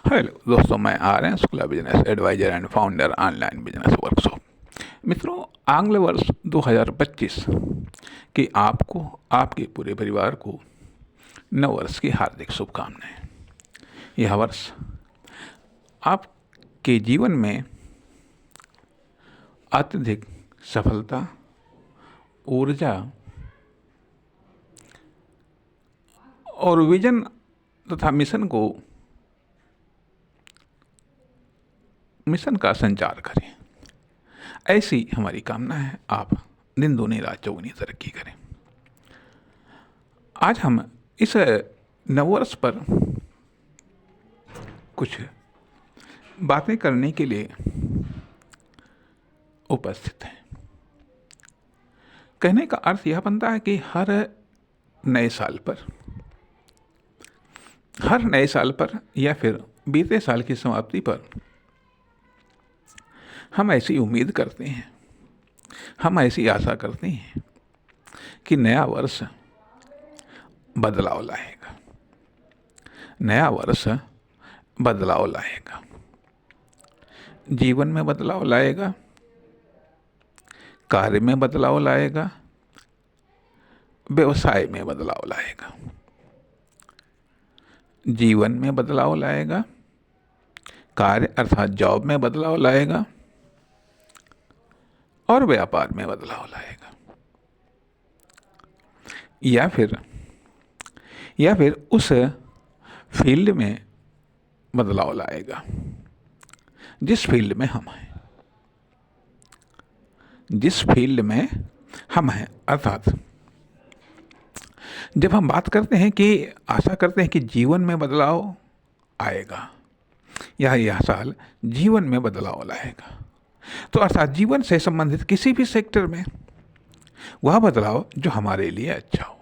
Hello दोस्तों, मैं Aryan Shukla, business adviser and founder online business workshop. मित्रों, आंग्ल वर्ष 2025 की आपको, आपके पूरे परिवार को नव वर्ष की हार्दिक शुभकामनाएं। यह वर्ष आपके जीवन में अत्यधिक सफलता, ऊर्जा और विजन तथा मिशन का संचार करें, ऐसी हमारी कामना है। आप दिन दूनी रात चौगुनी तरक्की करें। आज हम इस नववर्ष पर कुछ बातें करने के लिए उपस्थित हैं। कहने का अर्थ यह बनता है कि हर नए साल पर या फिर बीते साल की समाप्ति पर हम ऐसी उम्मीद करते हैं, हम ऐसी आशा करते हैं कि नया वर्ष बदलाव लाएगा, नया वर्ष बदलाव लाएगा, जीवन में बदलाव लाएगा, कार्य में बदलाव लाएगा, व्यवसाय में बदलाव लाएगा, जीवन में बदलाव लाएगा, कार्य अर्थात जॉब में बदलाव लाएगा और व्यापार में बदलाव लाएगा, या फिर उस फील्ड में बदलाव लाएगा जिस फील्ड में हम हैं। अर्थात जब हम बात करते हैं कि आशा करते हैं कि जीवन में बदलाव आएगा या यह साल जीवन में बदलाव लाएगा, तो अर्थात जीवन से संबंधित किसी भी सेक्टर में वह बदलाव जो हमारे लिए अच्छा हो,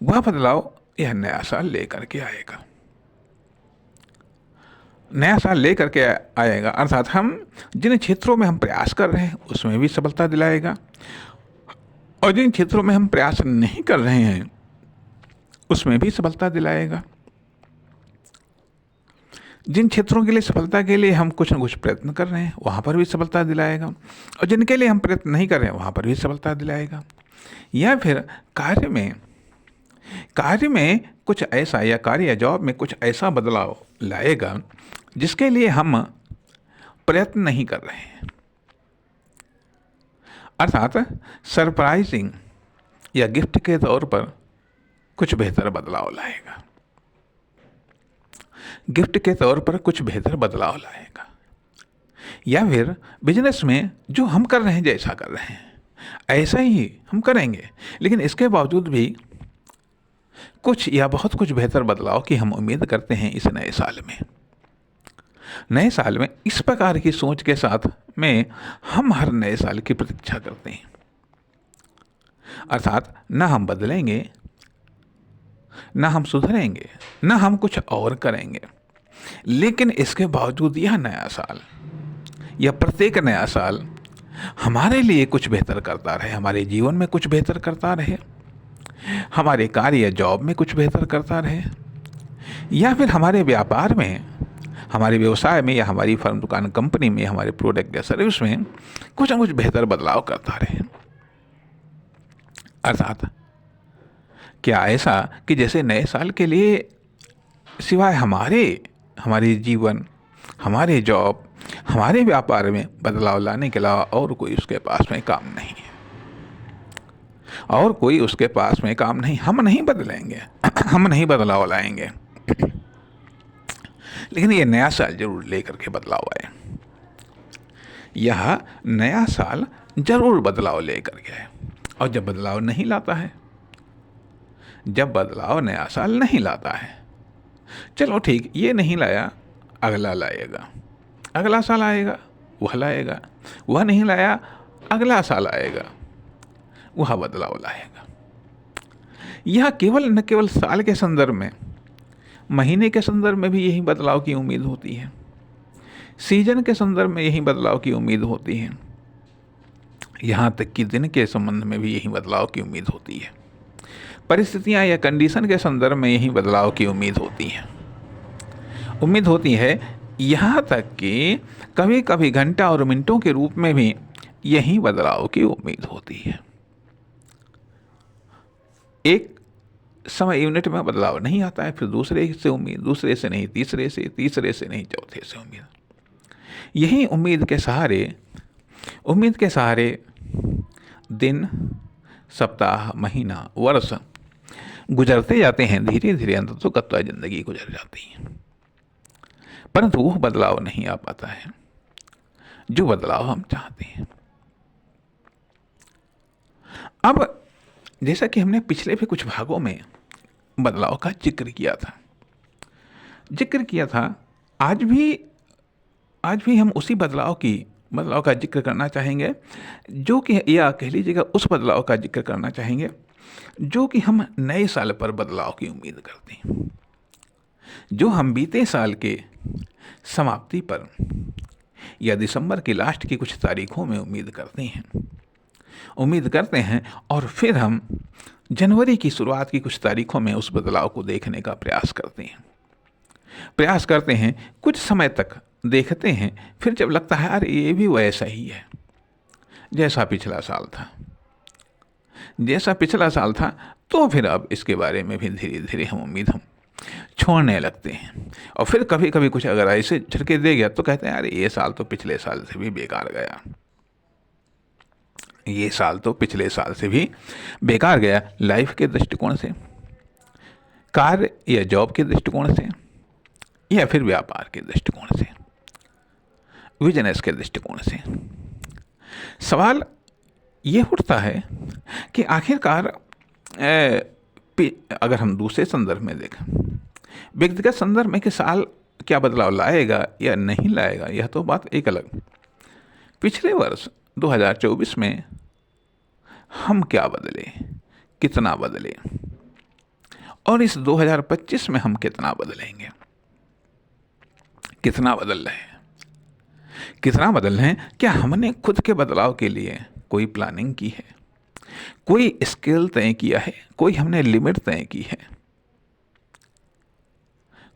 वह बदलाव यह नया साल लेकर के आएगा। नया साल लेकर के आएगा अर्थात हम जिन क्षेत्रों में हम प्रयास कर रहे हैं उसमें भी सफलता दिलाएगा, और जिन क्षेत्रों में हम प्रयास नहीं कर रहे हैं उसमें भी सफलता दिलाएगा। जिन क्षेत्रों के लिए सफलता के लिए हम कुछ न कुछ प्रयत्न कर रहे हैं वहाँ पर भी सफलता दिलाएगा, और जिनके लिए हम प्रयत्न नहीं कर रहे हैं वहाँ पर भी सफलता दिलाएगा। या फिर कार्य में कुछ ऐसा, या कार्य या जॉब में कुछ ऐसा बदलाव लाएगा जिसके लिए हम प्रयत्न नहीं कर रहे हैं, अर्थात सरप्राइजिंग या गिफ्ट के तौर पर कुछ बेहतर बदलाव लाएगा, गिफ्ट के तौर पर कुछ बेहतर बदलाव लाएगा। या फिर बिजनेस में जो हम कर रहे हैं, जैसा कर रहे हैं ऐसा ही हम करेंगे, लेकिन इसके बावजूद भी कुछ या बहुत कुछ बेहतर बदलाव की हम उम्मीद करते हैं इस नए साल में। नए साल में इस प्रकार की सोच के साथ में हम हर नए साल की प्रतीक्षा करते हैं, अर्थात न हम बदलेंगे, न हम सुधरेंगे, न हम कुछ और करेंगे, लेकिन इसके बावजूद यह नया साल या प्रत्येक नया साल हमारे लिए कुछ बेहतर करता रहे, हमारे जीवन में कुछ बेहतर करता रहे, हमारे कार्य या जॉब में कुछ बेहतर करता रहे, या फिर हमारे व्यापार में, हमारे व्यवसाय में, या हमारी फर्म, दुकान, कंपनी में, हमारे प्रोडक्ट या सर्विस में कुछ न कुछ बेहतर बदलाव करता रहे। अर्थात क्या ऐसा कि जैसे नए साल के लिए सिवाय हमारे जीवन, हमारे जॉब, हमारे व्यापार में बदलाव लाने के अलावा और कोई उसके पास में काम नहीं है, और कोई उसके पास में काम नहीं, हम नहीं बदलेंगे, हम नहीं बदलाव लाएंगे, लेकिन ये नया साल जरूर लेकर के बदलाव आए। यह नया साल जरूर बदलाव लेकर के आए, और जब बदलाव नहीं लाता है, जब बदलाव नया साल नहीं लाता है, चलो ठीक, ये नहीं लाया, अगला लाएगा, अगला साल आएगा वह लाएगा, वह नहीं लाया, अगला साल आएगा वह बदलाव लाएगा। यह न केवल साल के संदर्भ में, महीने के संदर्भ में भी यही बदलाव की उम्मीद होती है, सीजन के संदर्भ में यही बदलाव की उम्मीद होती है, यहाँ तक कि दिन के संबंध में भी यही बदलाव की उम्मीद होती है, परिस्थितियाँ या कंडीशन के संदर्भ में यही बदलाव की उम्मीद होती है। उम्मीद होती है, यहाँ तक कि कभी कभी घंटा और मिनटों के रूप में भी यही बदलाव की उम्मीद होती है। एक समय यूनिट में बदलाव नहीं आता है, फिर दूसरे से उम्मीद, दूसरे से नहीं तीसरे से, तीसरे से नहीं चौथे से उम्मीद। यही उम्मीद के सहारे दिन, सप्ताह, महीना, वर्ष गुजरते जाते हैं। धीरे धीरे अंततः जिंदगी गुजर जाती है, परंतु वो बदलाव नहीं आ पाता है जो बदलाव हम चाहते हैं। अब जैसा कि हमने पिछले भी कुछ भागों में बदलाव का जिक्र किया था, आज भी हम उसी बदलाव का जिक्र करना चाहेंगे, जो कि, या कह लीजिएगा उस बदलाव का जिक्र करना चाहेंगे जो कि हम नए साल पर बदलाव की उम्मीद करते हैं, जो हम बीते साल के समाप्ति पर या दिसंबर के लास्ट की कुछ तारीखों में उम्मीद करते हैं और फिर हम जनवरी की शुरुआत की कुछ तारीखों में उस बदलाव को देखने का प्रयास करते हैं। कुछ समय तक देखते हैं, फिर जब लगता है अरे ये भी वैसा ही है जैसा पिछला साल था, तो फिर अब इसके बारे में भी धीरे धीरे हम छोड़ने लगते हैं। और फिर कभी कभी कुछ अगर ऐसे झटके दे गया तो कहते हैं अरे ये साल तो पिछले साल से भी बेकार गया, लाइफ के दृष्टिकोण से, कार्य या जॉब के दृष्टिकोण से, या फिर व्यापार के दृष्टिकोण से, बिजनेस के दृष्टिकोण से। सवाल ये उठता है कि आखिरकार अगर हम दूसरे संदर्भ में देखें, व्यक्तिगत संदर्भ में कि साल क्या बदलाव लाएगा या नहीं लाएगा, यह तो बात एक अलग। पिछले वर्ष 2024 में हम क्या बदले, कितना बदले, और इस 2025 में हम कितना बदलेंगे, कितना बदल रहे हैं। क्या हमने खुद के बदलाव के लिए कोई प्लानिंग की है, कोई स्केल तय किया है, कोई हमने लिमिट तय की है?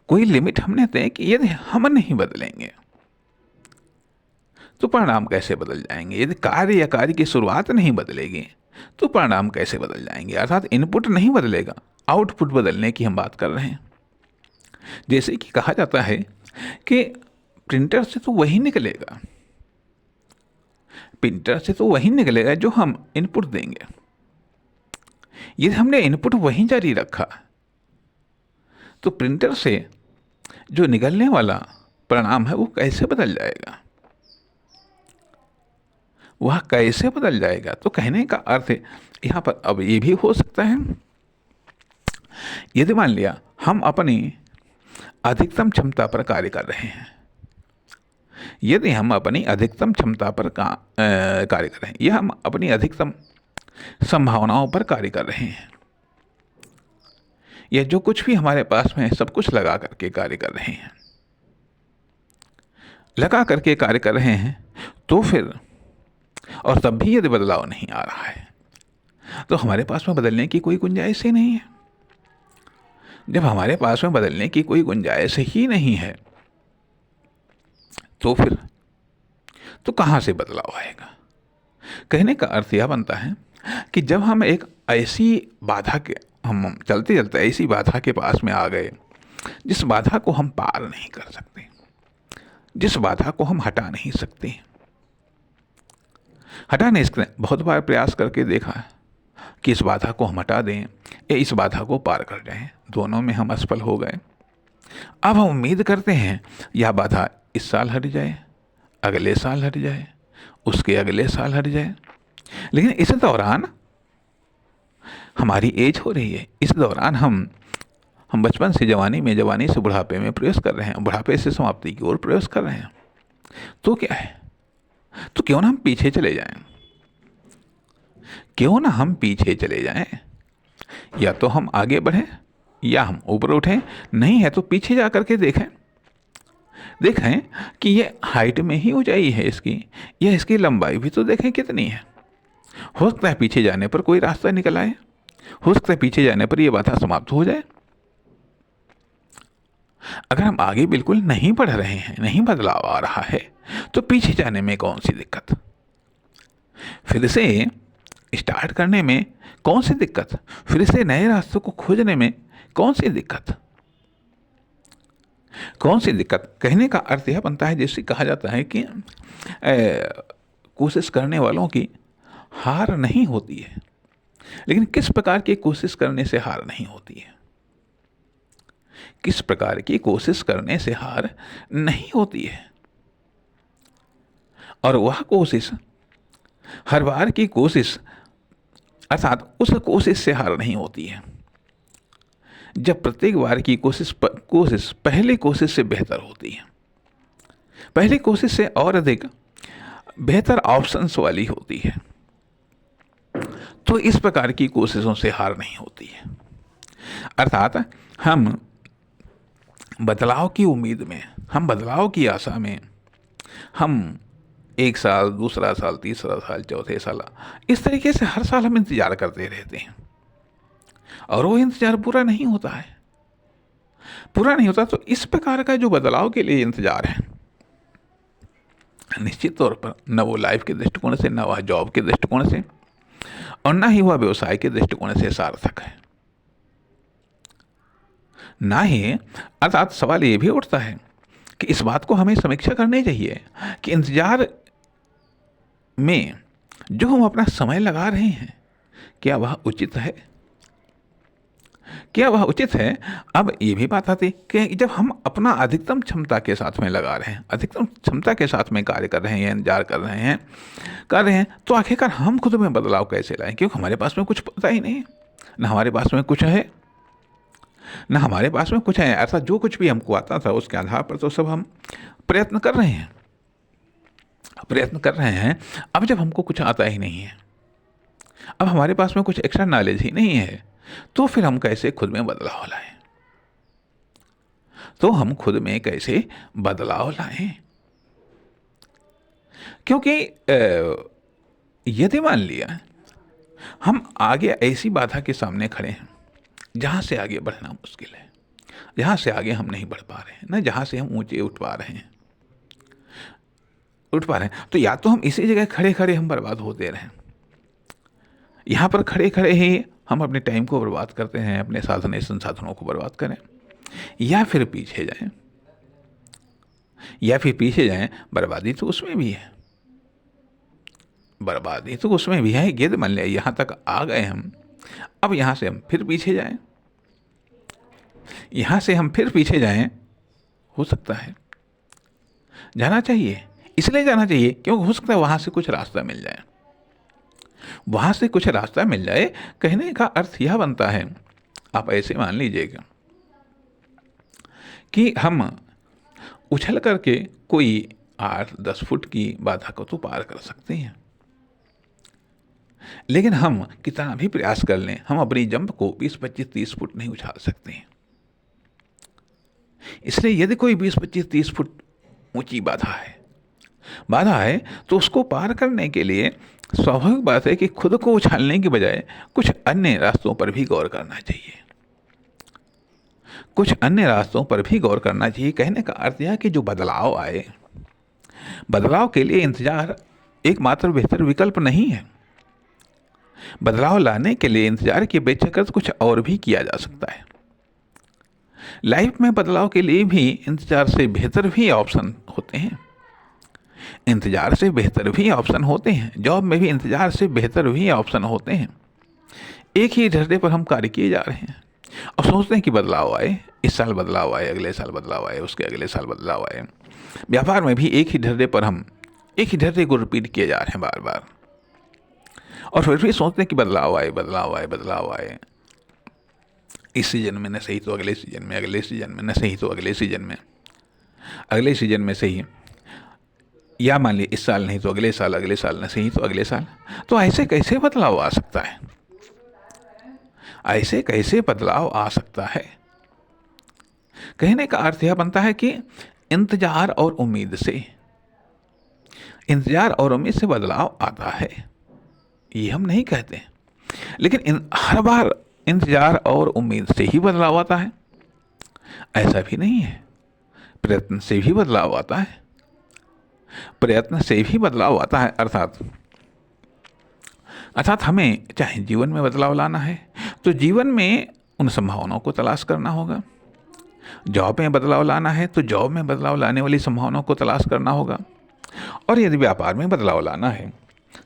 कोई लिमिट हमने तय की, यदि हम नहीं बदलेंगे तो परिणाम कैसे बदल जाएंगे? यदि कार्य या कार्य की शुरुआत नहीं बदलेगी तो परिणाम कैसे बदल जाएंगे? अर्थात इनपुट नहीं बदलेगा, आउटपुट बदलने की हम बात कर रहे हैं। जैसे कि कहा जाता है कि प्रिंटर से तो वही निकलेगा जो हम इनपुट देंगे। यदि हमने इनपुट वही जारी रखा तो प्रिंटर से जो निकलने वाला परिणाम है वो कैसे बदल जाएगा? तो कहने का अर्थ यहाँ पर अब ये भी हो सकता है, यदि मान लिया हम अपनी अधिकतम क्षमता पर कार्य कर रहे हैं, या हम अपनी अधिकतम संभावनाओं पर कार्य कर रहे हैं, या जो कुछ भी हमारे पास में सब कुछ लगा करके कार्य कर रहे हैं, तो फिर और तब भी यदि बदलाव नहीं आ रहा है तो हमारे पास में बदलने की कोई गुंजाइश ही नहीं है। जब हमारे पास में बदलने की कोई गुंजाइश ही नहीं है तो फिर तो कहाँ से बदलाव आएगा? कहने का अर्थ यह बनता है कि जब हम एक ऐसी बाधा के हम चलते ऐसी बाधा के पास में आ गए जिस बाधा को हम पार नहीं कर सकते, जिस बाधा को हम हटा नहीं सकते, बहुत बार प्रयास करके देखा कि इस बाधा को हम हटा दें या इस बाधा को पार कर जाएं, दोनों में हम असफल हो गए। अब हम उम्मीद करते हैं यह बाधा इस साल हट जाए, अगले साल हट जाए, उसके अगले साल हट जाए, लेकिन इस दौरान हमारी एज हो रही है। इस दौरान हम बचपन से जवानी में, जवानी से बुढ़ापे में प्रवेश कर रहे हैं, बुढ़ापे से समाप्ति की ओर प्रवेश कर रहे हैं। तो क्या है, तो क्यों ना हम पीछे चले जाएं, या तो हम आगे बढ़ें या हम ऊपर उठें, नहीं है तो पीछे जा करके देखें कि ये हाइट में ही ऊंचाई है इसकी, या इसकी लंबाई भी तो देखें कितनी है। हो सकता है पीछे जाने पर कोई रास्ता निकल आए, हो सकता है पीछे जाने पर यह बाधा समाप्त हो जाए। अगर हम आगे बिल्कुल नहीं बढ़ रहे हैं, नहीं बदलाव आ रहा है, तो पीछे जाने में कौन सी दिक्कत, फिर से स्टार्ट करने में कौन सी दिक्कत, फिर से नए रास्तों को खोजने में कौन सी दिक्कत, कौन सी दिक्कत। कहने का अर्थ यह बनता है, जैसे कहा जाता है कि कोशिश करने वालों की हार नहीं होती है, लेकिन किस प्रकार की कोशिश करने से हार नहीं होती है, किस प्रकार की कोशिश करने से हार नहीं होती है। और वह कोशिश, हर बार की कोशिश, अर्थात उस कोशिश से हार नहीं होती है जब प्रत्येक बार की कोशिश पहली कोशिश से बेहतर होती है, पहली कोशिश से और अधिक बेहतर ऑप्शंस वाली होती है। तो इस प्रकार की कोशिशों से हार नहीं होती है। अर्थात हम बदलाव की उम्मीद में, हम बदलाव की आशा में, हम एक साल, दूसरा साल, तीसरा साल, चौथे साल, इस तरीके से हर साल हम इंतजार करते रहते हैं और वो इंतजार पूरा नहीं होता है, पूरा नहीं होता। तो इस प्रकार का जो बदलाव के लिए इंतजार है, निश्चित तौर पर न वो लाइफ के दृष्टिकोण से, न वह जॉब के दृष्टिकोण से, और न ही वह व्यवसाय के दृष्टिकोण से सार्थक है, ना ही। अर्थात सवाल ये भी उठता है कि इस बात को हमें समीक्षा करनी चाहिए कि इंतजार में जो हम अपना समय लगा रहे हैं, क्या वह उचित है, क्या वह उचित है। अब ये भी बात आती कि जब हम अपना अधिकतम क्षमता के साथ में लगा रहे हैं, अधिकतम क्षमता के साथ में कार्य कर रहे हैं, इंतजार कर रहे हैं, तो आखिरकार हम खुद में बदलाव कैसे लाएं, क्योंकि हमारे पास में कुछ पता ही नहीं, ना हमारे पास में कुछ है, ना हमारे पास में कुछ है। ऐसा जो कुछ भी हमको आता था उसके आधार पर तो सब हम प्रयत्न कर रहे हैं, प्रयत्न कर रहे हैं। अब जब हमको कुछ आता ही नहीं है, अब हमारे पास में कुछ एक्स्ट्रा नॉलेज ही नहीं है, तो फिर हम कैसे खुद में बदलाव लाएं, तो हम खुद में कैसे बदलाव लाएं। क्योंकि यदि मान लिया हम आगे ऐसी बाधा के सामने खड़े हैं जहाँ से आगे बढ़ना मुश्किल है, जहाँ से आगे हम नहीं बढ़ पा रहे हैं, ना जहाँ से हम ऊंचे उठ पा रहे हैं, तो या तो हम इसी जगह खड़े खड़े हम बर्बाद होते रहें, यहाँ पर खड़े खड़े ही हम अपने टाइम को बर्बाद करते हैं, अपने संसाधनों को बर्बाद करें, या फिर पीछे जाएं, बर्बादी तो उसमें भी है, बर्बादी तो उसमें भी है। यदि मान लिया यहाँ तक आ गए हम, अब यहाँ से हम फिर पीछे जाएं, यहाँ से हम फिर पीछे जाएं, हो सकता है जाना चाहिए, इसलिए जाना चाहिए क्योंकि हो सकता है वहाँ से कुछ रास्ता मिल जाए, वहाँ से कुछ रास्ता मिल जाए। कहने का अर्थ यह बनता है, आप ऐसे मान लीजिएगा कि हम उछल करके कोई 8-10 फुट की बाधा को तो पार कर सकते हैं, लेकिन हम कितना भी प्रयास कर लें, हम अपनी जंप को 20-25-30 फुट नहीं उछाल सकते हैं। इसलिए यदि कोई 20-25-30 फुट ऊंची बाधा है तो उसको पार करने के लिए स्वाभाविक बात है कि खुद को उछालने की बजाय कुछ अन्य रास्तों पर भी गौर करना चाहिए, कुछ अन्य रास्तों पर भी गौर करना चाहिए। कहने का अर्थ यह कि जो बदलाव आए, बदलाव के लिए इंतजार एकमात्र बेहतर विकल्प नहीं है। बदलाव लाने के लिए इंतजार की अपेक्षा कुछ और भी किया जा सकता है। लाइफ में बदलाव के लिए भी इंतजार से बेहतर भी ऑप्शन होते हैं, इंतजार से बेहतर भी ऑप्शन होते हैं। जॉब में भी इंतजार से बेहतर भी ऑप्शन होते हैं। एक ही ढर्रे पर हम कार्य किए जा रहे हैं और सोचते हैं कि बदलाव आए, इस साल बदलाव आए, अगले साल बदलाव आए, उसके अगले साल बदलाव आए। व्यापार में भी एक ही ढर्रे पर हम एक ही ढर्रे को रिपीट किए जा रहे हैं बार बार, और फिर भी सोचते हैं कि बदलाव आए। इस सीजन में न सही तो अगले सीजन में, अगले सीजन में न सही तो अगले सीजन में, अगले सीजन में सही, या मान लीजिए इस साल नहीं तो अगले साल न सही तो अगले साल। तो ऐसे कैसे बदलाव आ सकता है, ऐसे कैसे बदलाव आ सकता है। कहने का अर्थ यह बनता है कि इंतजार और उम्मीद से बदलाव आता है, ये हम नहीं कहते, लेकिन हर बार इंतजार और उम्मीद से ही बदलाव आता है, ऐसा भी नहीं है। प्रयत्न से भी बदलाव आता है। प्रयत्न से भी बदलाव आता है, अर्थात हमें चाहे जीवन में बदलाव लाना है तो जीवन में उन संभावनाओं को तलाश करना होगा। जॉब में बदलाव लाना है तो जॉब में बदलाव लाने वाली संभावनाओं को तलाश करना होगा। और यदि व्यापार में बदलाव लाना है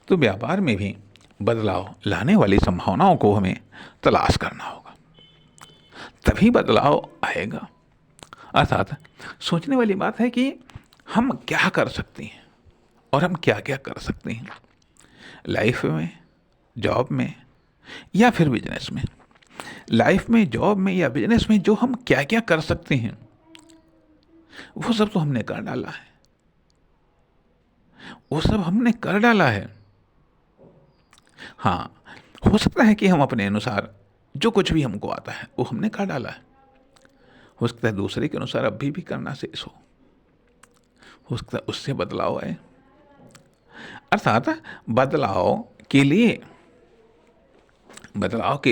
तो व्यापार में भी बदलाव लाने वाली संभावनाओं को हमें तलाश करना होगा, तभी बदलाव आएगा। अर्थात सोचने वाली बात है कि हम क्या कर सकते हैं और हम क्या क्या कर सकते हैं लाइफ में, जॉब में या फिर बिजनेस में। लाइफ में, जॉब में या बिजनेस में जो हम क्या क्या कर सकते हैं वो सब तो हमने कर डाला है, वो सब हमने कर डाला है। हाँ, हो सकता है कि हम अपने अनुसार जो कुछ भी हमको आता है वो हमने कर डाला है। हो सकता है दूसरे के अनुसार अभी भी करना शेष हो सकता है उससे बदलाव आए। अर्थात बदलाव के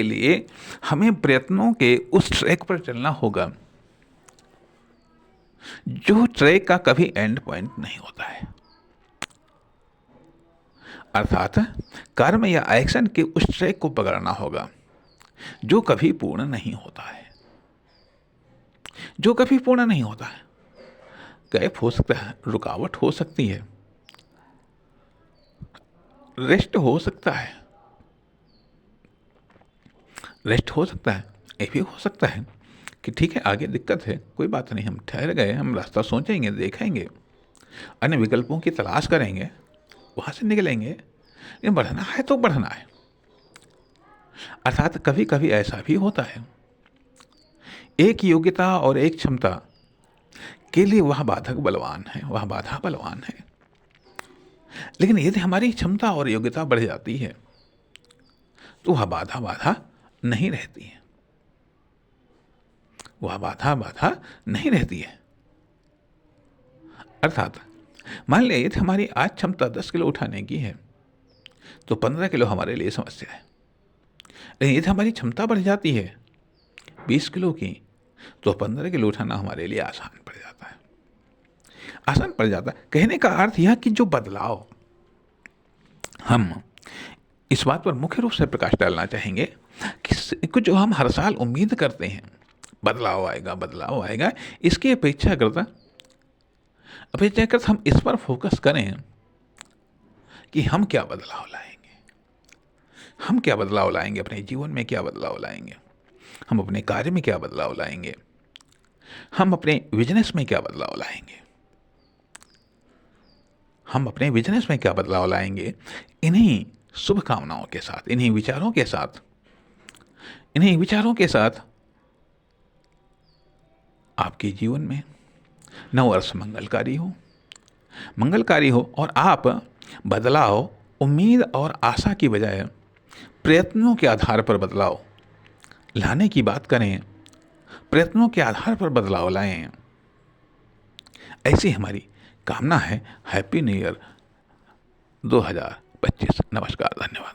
लिए हमें प्रयत्नों के उस ट्रैक पर चलना होगा जो ट्रैक का कभी एंड पॉइंट नहीं होता है। अर्थात कर्म या एक्शन के उस ट्रैक को पकड़ना होगा जो कभी पूर्ण नहीं होता है, जो कभी पूर्ण नहीं होता है। गैप हो सकता है, रुकावट हो सकती है, रेस्ट हो सकता है, ये भी हो सकता है कि ठीक है आगे दिक्कत है, कोई बात नहीं, हम ठहर गए, हम रास्ता सोचेंगे, देखेंगे, अन्य विकल्पों की तलाश करेंगे, वहाँ से निकलेंगे। लेकिन बढ़ना है तो बढ़ना है। अर्थात कभी कभी ऐसा भी होता है एक योग्यता और एक क्षमता के लिए वह बाधक बलवान है, वह बाधा बलवान है। लेकिन यदि हमारी क्षमता और योग्यता बढ़ जाती है तो वह बाधा नहीं रहती है, वह बाधा नहीं रहती है। अर्थात मान लीजिए यदि हमारी आज क्षमता 10 किलो उठाने की है तो 15 किलो हमारे लिए समस्या है। लेकिन यदि हमारी क्षमता बढ़ जाती है 20 किलो की तो 15 किलो उठाना हमारे लिए आसान पड़ जाता है, आसान पड़ जाता है। कहने का अर्थ यह कि जो बदलाव हम इस बात पर मुख्य रूप से प्रकाश डालना चाहेंगे कि जो हम हर साल उम्मीद करते हैं बदलाव आएगा, इसकी अपेक्षाकृत हम इस पर फोकस करें कि हम क्या बदलाव लाएंगे, अपने जीवन में क्या बदलाव लाएंगे, हम अपने कार्य में क्या बदलाव लाएंगे, हम अपने बिजनेस में क्या बदलाव लाएंगे, इन्हीं शुभकामनाओं के साथ, इन्हीं विचारों के साथ आपके जीवन में नववर्ष मंगलकारी हो और आप बदलाव उम्मीद और आशा की बजाय प्रयत्नों के आधार पर बदलाव लाने की बात करें, प्रयत्नों के आधार पर बदलाव लाएं, ऐसी हमारी कामना है। Happy new year 2025। नमस्कार, धन्यवाद।